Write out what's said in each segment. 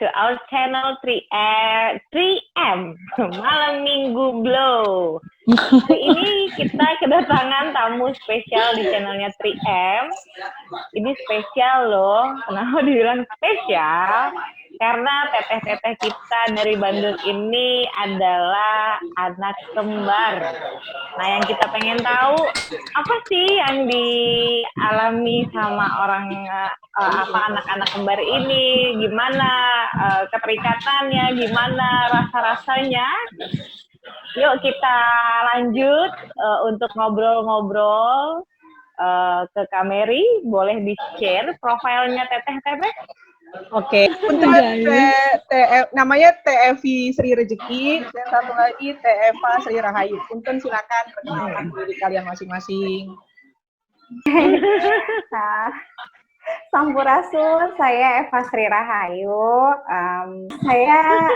to our channel 3M Malam Minggu Blow. Hari ini kita kedatangan tamu spesial di channelnya 3M. Ini spesial loh. Kenapa dibilang spesial? Karena teteh-teteh kita dari Bandung ini adalah anak kembar. Nah, yang kita pengen tahu apa sih yang dialami sama anak-anak kembar ini? Gimana keterikatannya? Gimana rasa-rasanya? Yuk kita lanjut untuk ngobrol-ngobrol ke Kameri. Boleh di-share profilnya teteh-teteh? Oke, untuk namanya TFI Sri Rezeki, dan satu lagi TFA Sri Rahayu. Punten silakan perkenalkan diri kalian masing-masing. Sampurasun, saya Eva Sri Rahayu. Saya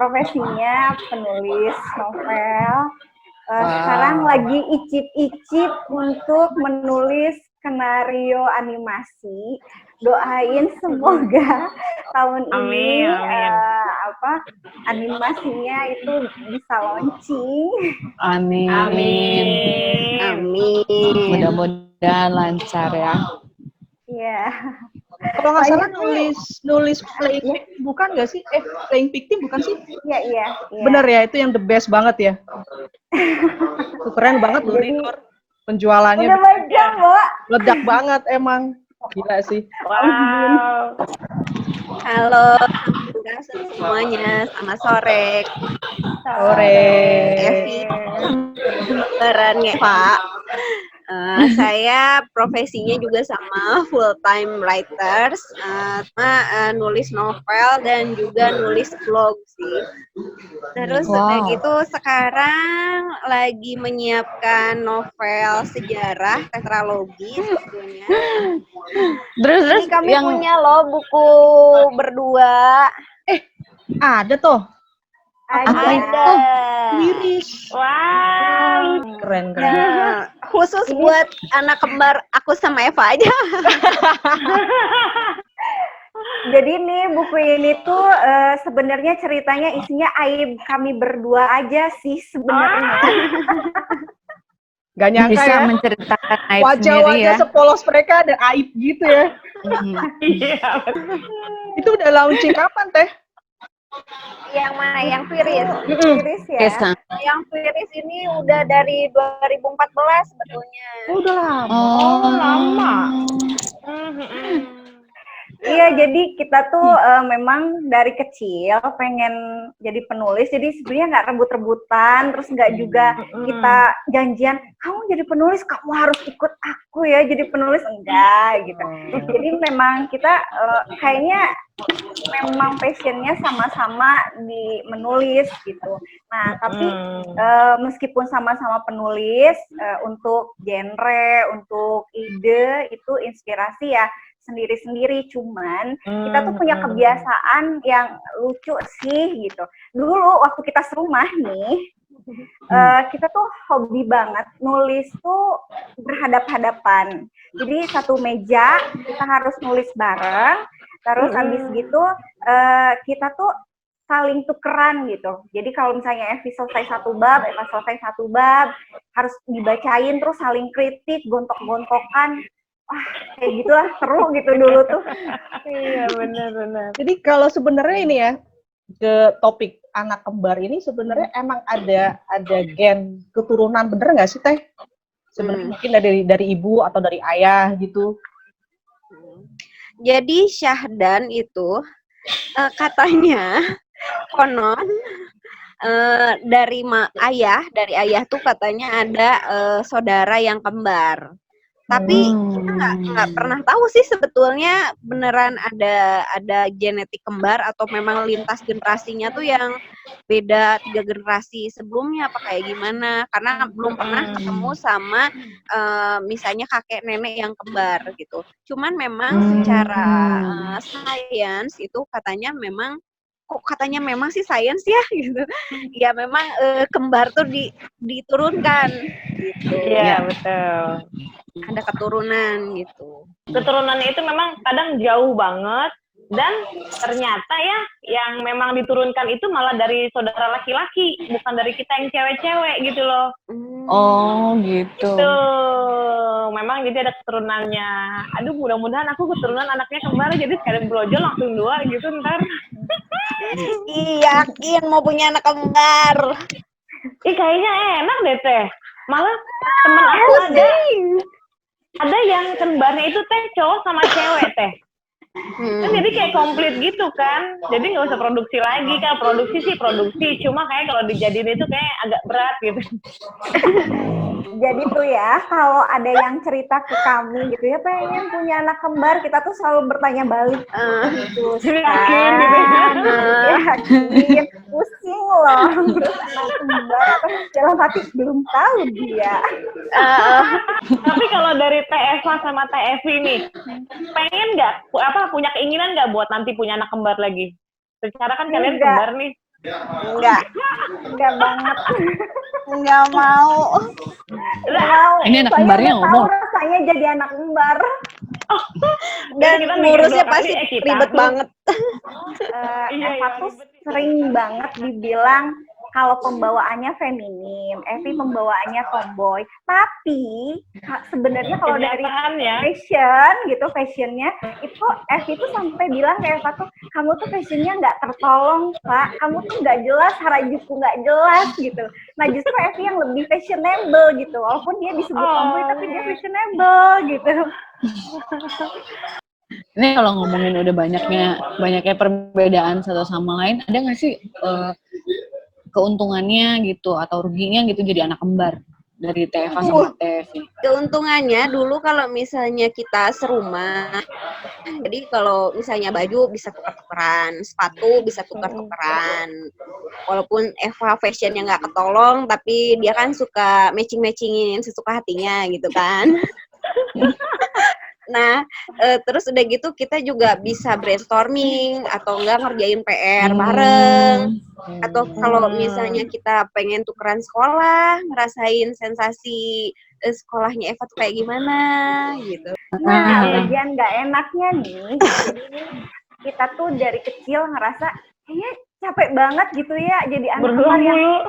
profesinya penulis novel. Sekarang lagi icip-icip untuk menulis skenario animasi. Doain semoga tahun ini animasinya itu bisa launching. Amin. Mudah-mudahan lancar ya. Iya. Kalau nggak salah nulis playing bukan nggak sih? Playing victim bukan sih? Iya. Bener ya, itu yang the best banget ya. Itu keren banget loh, penjualannya. Udah baca, Mbak. Ledak banget emang. Gila sih. Wow. Halo semuanya, selamat sore. Evi, benerannya Pak. Saya profesinya juga sama full time writers, nulis novel dan juga nulis blog sih. Terus udah gitu sekarang lagi menyiapkan novel sejarah tetralogi sebetulnya. Terus kami punya loh buku berdua. Ada toh. Ada. Miris. Wow. Keren. Khusus buat anak kembar aku sama Eva aja. Jadi nih buku ini tuh sebenarnya ceritanya isinya aib kami berdua aja sih sebenarnya. Gak nyangka bisa ya. Menceritakan aib Wajah-wajah sendiri ya. sepolos mereka ada aib gitu ya. Iya. Itu udah launching kapan Teh? Yang mana? Yang Viris. Iris ya. Yang Viris ini udah dari 2014 sebetulnya. Udah lama. Oh, lama. Iya, jadi kita tuh memang dari kecil pengen jadi penulis, jadi sebenarnya nggak rebut-rebutan, terus nggak juga kita janjian, kamu jadi penulis, kamu harus ikut aku ya jadi penulis, enggak gitu. Jadi memang kita kayaknya memang passionnya sama-sama di menulis gitu. Nah, tapi meskipun sama-sama penulis, untuk genre, untuk ide itu inspirasi ya sendiri-sendiri, cuman kita tuh punya kebiasaan yang lucu sih gitu. Dulu waktu kita serumah nih, kita tuh hobi banget nulis tuh berhadap-hadapan. Jadi satu meja kita harus nulis bareng, terus habis gitu kita tuh saling tukeran gitu. Jadi kalau misalnya Evi selesai satu bab, Eva selesai satu bab, harus dibacain terus saling kritik, gontok-gontokan. Wah, kayak gitulah, seru gitu dulu tuh. Iya, benar-benar. Jadi kalau sebenarnya ini ya, ke topik anak kembar ini sebenarnya emang ada gen keturunan, bener nggak sih Teh? Sebenarnya mungkin dari ibu atau dari ayah gitu. Jadi Syahdan itu katanya konon dari ayah tuh katanya ada saudara yang kembar. Tapi kita nggak pernah tahu sih sebetulnya beneran ada genetik kembar atau memang lintas generasinya tuh yang beda 3 generasi sebelumnya apa kayak gimana, karena belum pernah ketemu sama misalnya kakek nenek yang kembar gitu. Cuman memang secara sains itu katanya memang sih sains ya gitu. Ya memang kembar tuh diturunkan gitu. Iya, betul. Ada keturunan gitu. Keturunannya itu memang kadang jauh banget, Dan ternyata ya, yang memang diturunkan itu malah dari saudara laki-laki, bukan dari kita yang cewek-cewek gitu loh. Oh, gitu. Tuh, memang jadi ada keturunannya. Aduh, mudah-mudahan aku keturunan anaknya kembar, jadi sekali brojol langsung 2 gitu ntar. Yakin mau punya anak kembar. Ih, kayaknya enak deh teh. Malah temen aku ada yang kembarnya itu teh cowok sama cewek teh. Kan jadi kayak komplit gitu kan. Jadi nggak usah produksi lagi kan. Produksi sih produksi. Cuma kayak kalau dijadiin itu kayak agak berat gitu. Jadi tuh ya, kalau ada yang cerita ke kami gitu ya, pengen punya anak kembar, kita tuh selalu bertanya balik. Terus Yakin gitu. yakin, pusing loh. Terus anak kembar, atau dalam hati belum tahu dia. Tapi kalau dari Teh Eva sama Teh Evi nih, pengen nggak punya keinginan nggak buat nanti punya anak kembar lagi? Secara kan kalian Enggak. kembar nih. Enggak banget. Enggak mau. Enggak mau. Ini anak Saya kembarnya udah tahu ngomong. rasanya jadi anak kembar. Dan Kita mikir ngurusnya 2 kali, pasti kita ribet tuh. banget. Iya, Eva tuh sering banget dibilang kalau pembawaannya feminim, Evi pembawaannya tomboy. Tapi sebenarnya kalau dari Kenyataannya. fashion gitu, fashionnya itu Evi tuh sampai bilang ke Eva tuh, kamu tuh fashionnya nggak tertolong, Pak. Kamu tuh nggak jelas, Harajuku nggak jelas gitu. Nah justru Evi yang lebih fashionable gitu, walaupun dia disebut tomboy tapi dia fashionable gitu. Ini kalau ngomongin udah banyaknya perbedaan satu sama lain, ada nggak sih keuntungannya gitu atau ruginya gitu jadi anak kembar dari Teh Eva sama Teh Evi? Keuntungannya dulu kalau misalnya kita serumah, jadi kalau misalnya baju bisa tukar-tukaran, sepatu bisa tukar-tukaran. Walaupun Eva fashionnya nggak ketolong, tapi dia kan suka matching-matchingin sesuka hatinya gitu kan. Nah, terus udah gitu kita juga bisa brainstorming atau enggak ngerjain PR bareng. Atau kalau misalnya kita pengen tukeran sekolah, ngerasain sensasi sekolahnya Eva tuh kayak gimana gitu. Nah, bagian nggak enaknya nih, jadi kita tuh dari kecil ngerasa kayaknya capek banget gitu ya jadi anak Berdua kembar yang mulu.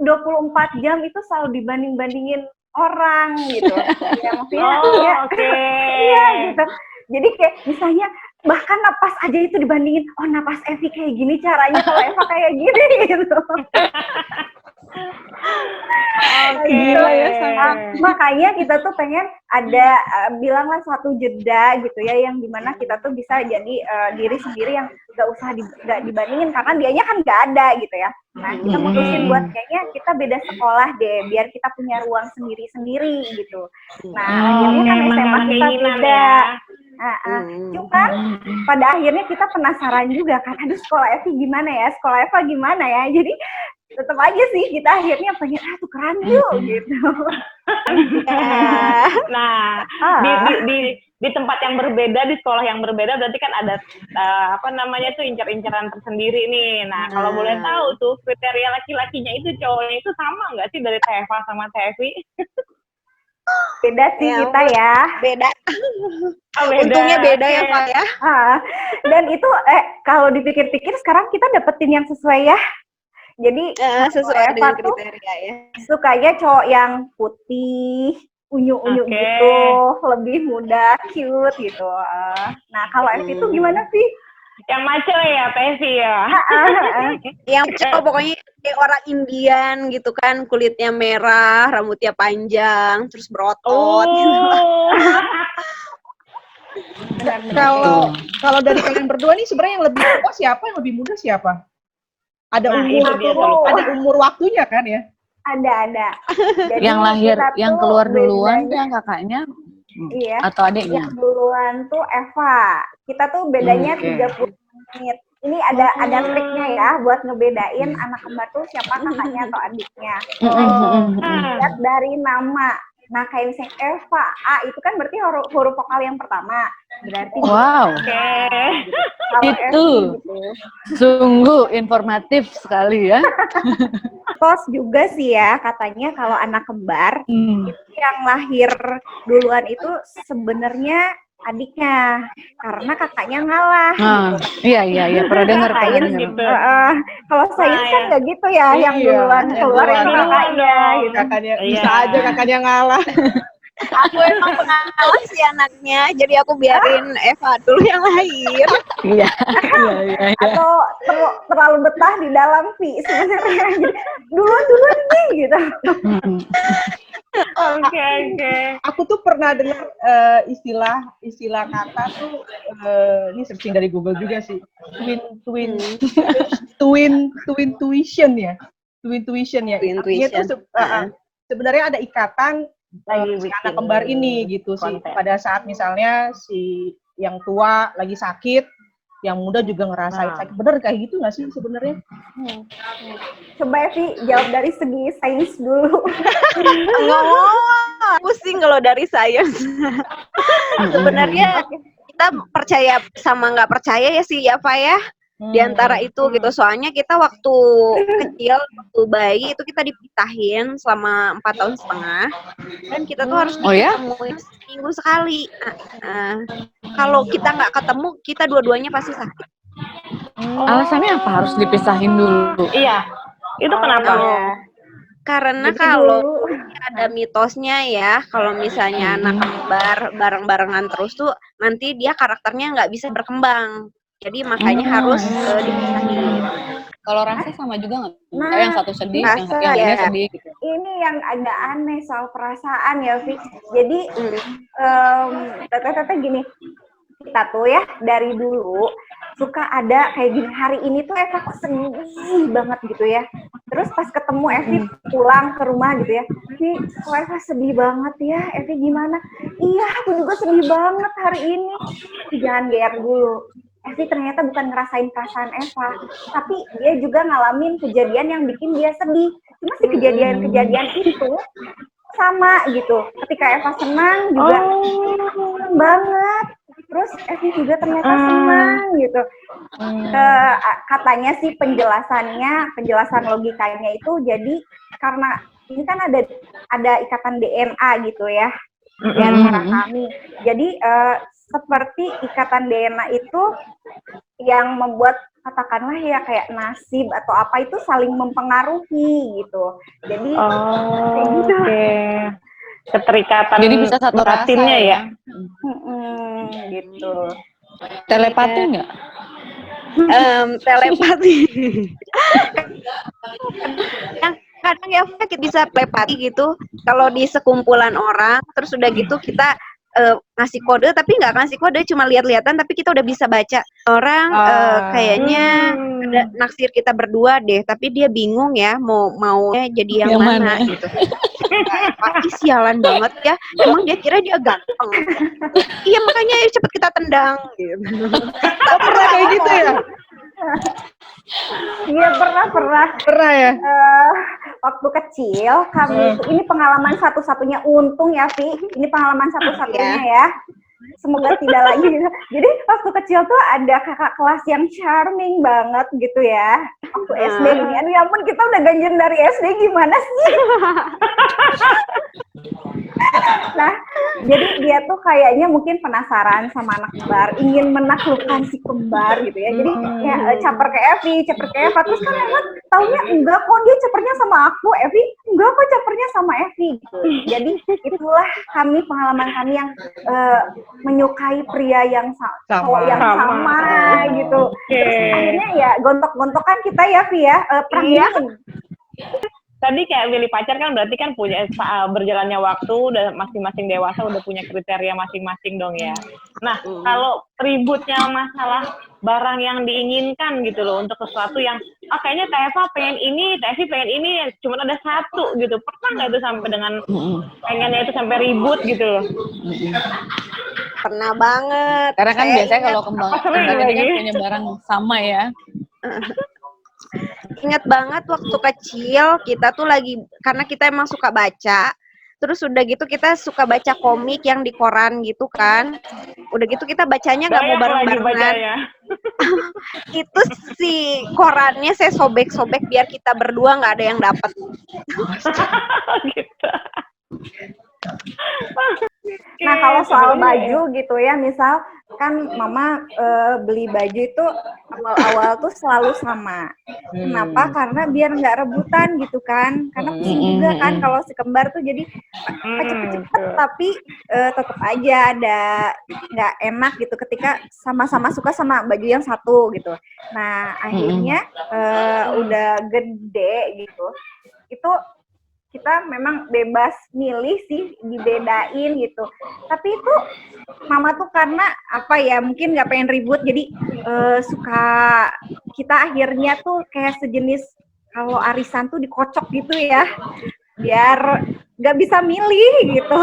24 jam itu selalu dibanding-bandingin orang gitu. Ya maksudnya Oh, oke. iya gitu. Jadi kayak misalnya bahkan napas aja itu dibandingin, oh napas Evi kayak gini caranya, kalau Eva kayak gini gitu. Oke. Gila ya, makanya kita tuh pengen ada bilanglah satu jeda gitu ya, yang dimana kita tuh bisa jadi diri sendiri yang nggak dibandingin, karena dianya kan nggak ada gitu ya. Nah kita mutusin buat kayaknya kita beda sekolah deh, biar kita punya ruang sendiri-sendiri gitu. Nah akhirnya kan SMA kita beda. Cuman pada akhirnya kita penasaran juga kan, aduh sekolah Evi gimana ya, sekolah Eva gimana ya, jadi tetap aja sih kita akhirnya pengen tukeran yuk gitu. Nah, di tempat yang berbeda, di sekolah yang berbeda, berarti kan ada tuh incar-incaran tersendiri nih. Nah, kalau boleh tahu tuh kriteria laki-lakinya itu cowoknya itu sama nggak sih dari Teh Eva sama Teh Evi? Beda sih kita ya. Beda. Oh, beda. Untungnya beda ya Pak ya. Dan itu kalau dipikir-pikir sekarang kita dapetin yang sesuai ya. Jadi sesuai dengan Eva tuh kriteria ya. sukanya cowok yang putih, unyu-unyu gitu, lebih muda, cute gitu. Nah kalau Evi tuh gimana sih? Yang maco ya, Evi ya. Yang cowok pokoknya kayak orang Indian gitu kan, kulitnya merah, rambutnya panjang, terus berotot gitu. Kalau dari kalian berdua nih sebenarnya yang lebih tua siapa, yang lebih muda siapa? Ada umur waktunya kan ya? Ada. Jadi Yang lahir, yang keluar duluan bedanya, yang kakaknya iya, atau adiknya? yang duluan tuh Eva. Kita tuh bedanya 30 menit. Ini ada triknya ya buat ngebedain anak kembar tuh siapa kakaknya atau adiknya. Lihat dari nama. Nah, kayak misalnya Eva, A itu kan berarti huruf vokal yang pertama. Berarti Wow. kalau Itu Evi gitu. sungguh informatif sekali ya. Tos juga sih ya, katanya kalau anak kembar itu yang lahir duluan itu sebenarnya adiknya karena kakaknya ngalah. Nah, iya pernah dengar Sains gitu. Kalau sains kan nggak gitu ya, yang Iya, duluan yang keluar duluan. yang kakaknya gitu. Kakaknya Iya. bisa aja kakaknya ngalah. Aku emang pengawas sih anaknya, jadi aku biarin Eva dulu yang lahir. Iya. Atau terlalu betah di dalam Vi sebenarnya. Jadi, duluan nih gitu. Oke. Aku tuh pernah dengar istilah kata tuh ini searching dari Google juga sih. Twin tuition ya. Twin tuition ya. Twin Artinya tuition. tuh sebenarnya ada ikatan Lagi si bikin anak kembar ini gitu sih. konten. Pada saat misalnya si yang tua lagi sakit, yang muda juga ngerasain sakit. Bener kayak gitu nggak sih sebenarnya? Coba Evi jawab dari segi sains dulu. Enggak, pusing kalau dari sains. Sebenarnya kita percaya sama nggak percaya ya sih ya Pak ya. Di antara itu gitu, soalnya kita waktu kecil, waktu bayi itu kita dipisahin selama 4 tahun setengah dan kita tuh harus ditemuin seminggu sekali. Kalau kita nggak ketemu, kita dua-duanya pasti sakit. Alasannya apa harus dipisahin dulu? Iya. Itu kenapa? Karena Jadi kalau dulu. ada mitosnya ya, kalau misalnya anak kembar bareng-barengan terus tuh nanti dia karakternya nggak bisa berkembang. Jadi makanya harus dipisahin. Kalau rasa sama juga nggak? Nah, Yang satu sedih, yang rasa lainnya ya. sedih gitu. Ini yang agak aneh soal perasaan ya, Vi. Jadi, teteh gini, kita tuh ya dari dulu suka ada kayak gini, hari ini tuh Eva kok sedih banget gitu ya. Terus pas ketemu Evi pulang ke rumah gitu ya, Vi, kok Eva sedih banget ya, Evi gimana? Iya, aku juga sedih banget hari ini. Jangan GR dulu. Evi ternyata bukan ngerasain perasaan Eva, tapi dia juga ngalamin kejadian yang bikin dia sedih. Cuma si kejadian-kejadian itu sama gitu. Ketika Eva senang juga senang banget. Terus Evi juga ternyata senang gitu. Katanya sih penjelasan logikanya itu jadi karena ini kan ada ikatan DNA gitu ya di antara kami. Jadi seperti ikatan DNA itu yang membuat katakanlah ya kayak nasib atau apa itu saling mempengaruhi gitu. Jadi kayak gitu. Keterikatan Jadi bisa satu rasa batinnya ya. Gitu. Telepati nggak? Telepati. Yang kadang ya kita bisa telepati gitu. Kalau di sekumpulan orang, terus udah gitu kita ngasih kode tapi nggak ngasih kode, cuma lihat-lihatan tapi kita udah bisa baca orang kayaknya ada naksir kita berdua deh, tapi dia bingung ya mau jadi yang mana gitu. Pasti sialan banget ya, emang dia kira dia ganteng. Iya makanya cepet kita tendang gitu. Pernah kayak gitu ya? Iya pernah ya. Waktu kecil kami itu, ini pengalaman satu-satunya, untung ya Vi, ini pengalaman satu-satunya ya. Semoga tidak lagi. Jadi waktu kecil tuh ada kakak kelas yang charming banget gitu ya. Waktu SD ini, aduh ya ampun kita udah ganjen dari SD gimana sih? Nah, jadi dia tuh kayaknya mungkin penasaran sama anak kembar, ingin menaklukkan si kembar gitu ya. Jadi ya caper ke Evi, terus kan Eva taunya enggak kok dia capernya sama aku, Evi enggak kok capernya sama Evi gitu. Jadi itulah pengalaman kami yang menyukai pria yang sama gitu. Terus akhirnya ya gontok-gontokan kita ya Vi ya, perang dingin. Tadi kayak milih pacar kan berarti kan punya berjalannya waktu, udah masing-masing dewasa udah punya kriteria masing-masing dong ya. Nah, kalau ributnya masalah barang yang diinginkan gitu loh untuk sesuatu yang kayaknya Teh Eva pengen ini, Teh Evi pengen ini, cuma ada satu gitu. Pernah nggak itu sampai dengan pengennya itu sampai ribut gitu loh? Pernah banget. Karena kan biasanya kalau kembar ini kan punya barang sama ya. Ingat banget waktu kecil kita tuh lagi, karena kita emang suka baca, terus udah gitu kita suka baca komik yang di koran gitu kan, udah gitu kita bacanya nggak mau bareng-barengan. Itu si korannya saya sobek-sobek biar kita berdua nggak ada yang dapet. Nah kalau soal sebenarnya. baju gitu ya, misal kan mama beli baju itu awal-awal tuh selalu sama. Kenapa? Karena biar nggak rebutan gitu kan. Karena pusing juga kan kalau si kembar tuh jadi cepet-cepet tapi tetap aja ada nggak enak gitu ketika sama-sama suka sama baju yang satu gitu. Nah akhirnya udah gede gitu, itu kita memang bebas milih sih, dibedain gitu. Tapi itu mama tuh karena apa ya, mungkin nggak pengen ribut, jadi suka kita akhirnya tuh kayak sejenis kalau arisan tuh dikocok gitu ya, biar nggak bisa milih gitu.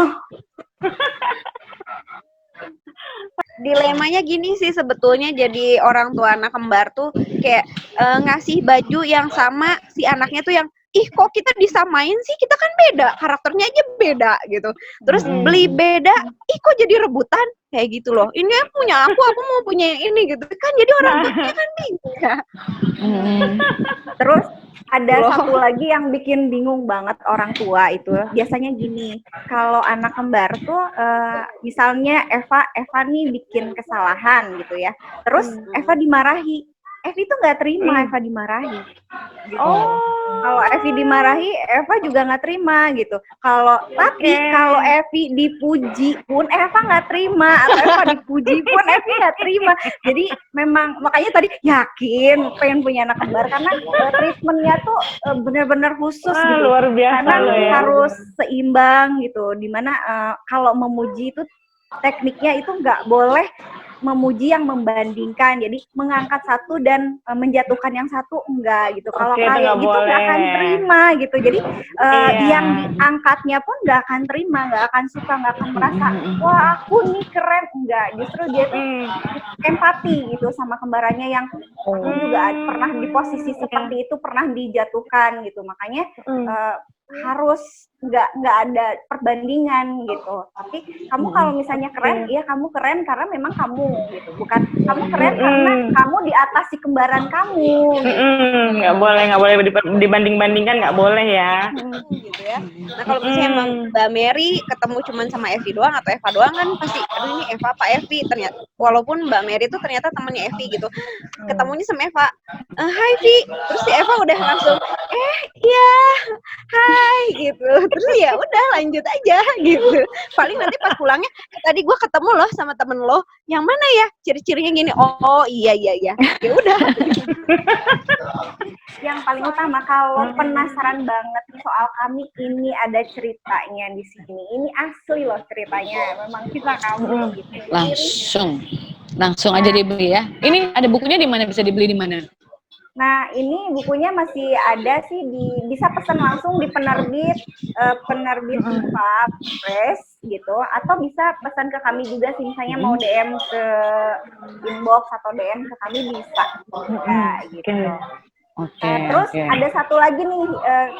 Dilemanya gini sih sebetulnya, jadi orang tua anak kembar tuh kayak ngasih baju yang sama si anaknya tuh yang kok kita disamain sih, kita kan beda, karakternya aja beda gitu. Terus beli beda, kok jadi rebutan kayak gitu loh. Ini punya aku mau punya yang ini gitu kan, jadi orang tuanya kan beda. Terus ada satu lagi yang bikin bingung banget orang tua itu, biasanya gini, kalau anak kembar tuh misalnya Eva nih bikin kesalahan gitu ya, terus Eva dimarahi, Evi tuh nggak terima Eva dimarahi. Gitu. Kalau Evi dimarahi, Eva juga nggak terima gitu. Kalau Evi dipuji pun Eva nggak terima, atau Eva dipuji pun Evi nggak terima. Jadi memang makanya tadi yakin pengen punya anak kembar karena treatmentnya tuh benar-benar khusus gitu. Luar biasa karena loh ya. harus seimbang gitu. Dimana kalau memuji itu tekniknya itu nggak boleh memuji yang membandingkan, jadi mengangkat satu dan menjatuhkan yang satu enggak gitu. Kalau kayak gitu nggak akan terima gitu. Jadi yang diangkatnya pun nggak akan terima, nggak akan suka, nggak akan merasa wah aku nih keren, enggak. Justru dia tuh empati gitu sama kembarannya yang aku juga pernah di posisi seperti itu, pernah dijatuhkan gitu. Makanya harus nggak ada perbandingan gitu. Tapi kamu kalau misalnya keren, ya kamu keren karena memang kamu gitu. Bukan kamu keren karena kamu di atas si kembaran kamu. Nggak boleh dibanding-bandingkan, nggak boleh ya. Gitu ya. Nah kalau misalnya emang Mbak Mary ketemu cuman sama Evi doang atau Eva doang kan pasti, aduh ini Eva apa Evi, ternyata walaupun Mbak Mary itu ternyata temannya Evi gitu, ketemunya sama Eva, hai Vi, terus si Eva udah langsung iya hai gitu, terus ya udah lanjut aja gitu. Paling nanti pas pulangnya, tadi gue ketemu loh sama temen lo, yang mana ya ciri-cirinya gini, oh iya ya udah. Yang paling utama kalau penasaran banget soal kami, ini ada ceritanya di sini. Ini asli loh ceritanya, memang kita kamu gitu. Langsung aja dibeli ya. Ini ada bukunya di mana, bisa dibeli di mana? Nah, ini bukunya masih ada sih, bisa pesan langsung di penerbit Pub Press gitu, atau bisa pesan ke kami juga sih, misalnya mau DM ke inbox atau DM ke kami bisa. Gitu. Terus ada satu lagi nih,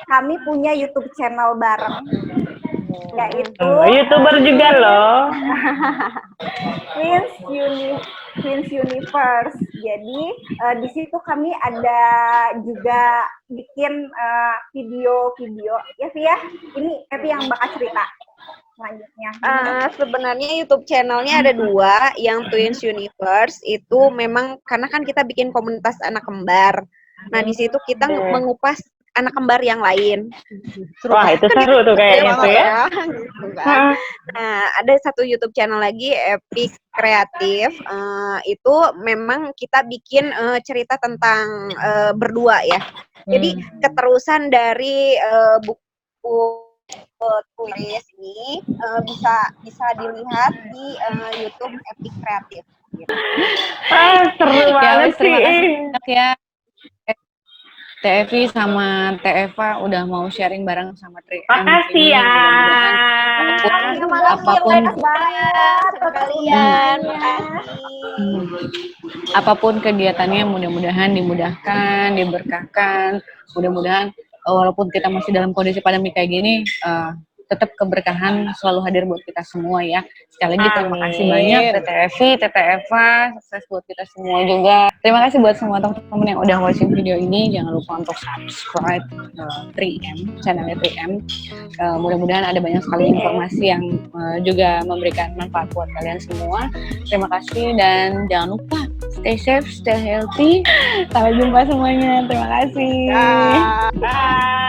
kami punya YouTube channel bareng, yaitu YouTuber juga loh. Queen's Universe. Jadi di situ kami ada juga bikin video-video ya Via. Ini Evi yang bakal cerita selanjutnya. Sebenarnya YouTube channelnya ada dua, yang Twins Universe itu memang karena kan kita bikin komunitas anak kembar. Nah di situ kita mengupas anak kembar yang lain. Wah itu seru tuh kayaknya tuh ya. Gitu kan. Nah ada satu YouTube channel lagi, Epic Kreatif, itu memang kita bikin cerita tentang berdua ya. Jadi keterusan dari buku tulis ini bisa dilihat di YouTube Epic Kreatif. Gitu. Seru banget sih. Terima kasih ya. Evi sama Eva udah mau sharing bareng sama Tri. Makasih ya. Apapun kalian, apapun kegiatannya, mudah-mudahan dimudahkan, diberkahkan. Mudah-mudahan walaupun kita masih dalam kondisi pandemi kayak gini, tetap keberkahan selalu hadir buat kita semua ya. Sekali lagi terima kasih Amin. banyak Tete Evi, Tete Eva, sukses buat kita semua juga. Terima kasih buat semua teman-teman yang udah watching video ini. Jangan lupa untuk subscribe 3M, channelnya 3M. Mudah-mudahan ada banyak sekali informasi yang juga memberikan manfaat buat kalian semua. Terima kasih dan jangan lupa stay safe, stay healthy. Sampai jumpa semuanya. Terima kasih. Dah. Bye.